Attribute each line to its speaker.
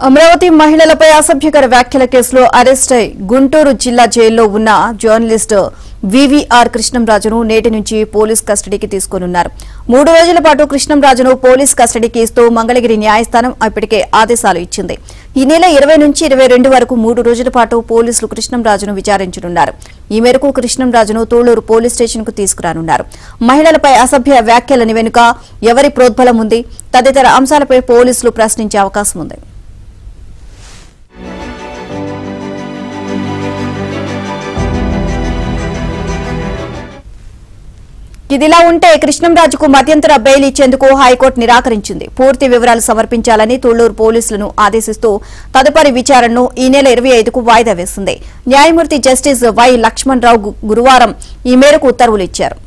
Speaker 1: అమరావతి మహిళలపై అసభ్యకర వ్యాఖ్యల కేసులో అరెస్ట్ అయి గుంటూరు జిల్లా జైల్లో ఉన్న జర్నలిస్ట్ వివిఆర్ కృష్ణంరాజును నేటి నుంచి పోలీస్ కస్టడీకి తీసుకోనున్నారు. 3 రోజుల పాటు కృష్ణంరాజును పోలీస్ కస్టడీకి ఇస్తూ మంగళగిరి న్యాయస్థానం ఇప్పటికే ఆదేశాలు ఇచ్చింది. ఈ నెల 20 నుంచి 22 వరకు 3 రోజుల పాటు పోలీసులు కృష్ణంరాజును విచారించనున్నారు. ఈ మేరకు కృష్ణంరాజును తూళ్లూరు పోలీస్ స్టేషన్ కు తీసుకురానున్నారు. మహిళలపై అసభ్య వ్యాఖ్యల వెనుక ఎవరి ప్రోద్బలం ఉంది తదితర అంశాలపై పోలీసులు ప్రశ్నించే అవకాశం ఉంది. ఇదిలా ఉంటే కృష్ణంరాజుకు మధ్యంతర బెయిల్ ఇచ్చేందుకు హైకోర్టు నిరాకరించింది. పూర్తి వివరాలు సమర్పించాలని తూళ్లూరు పోలీసులను ఆదేశిస్తూ తదుపరి విచారణను ఈ నెల 25కు వాయిదా వేసింది. న్యాయమూర్తి జస్టిస్ వై లక్ష్మణరావు గురువారం ఈ మేరకు ఉత్తర్వులు ఇచ్చారు.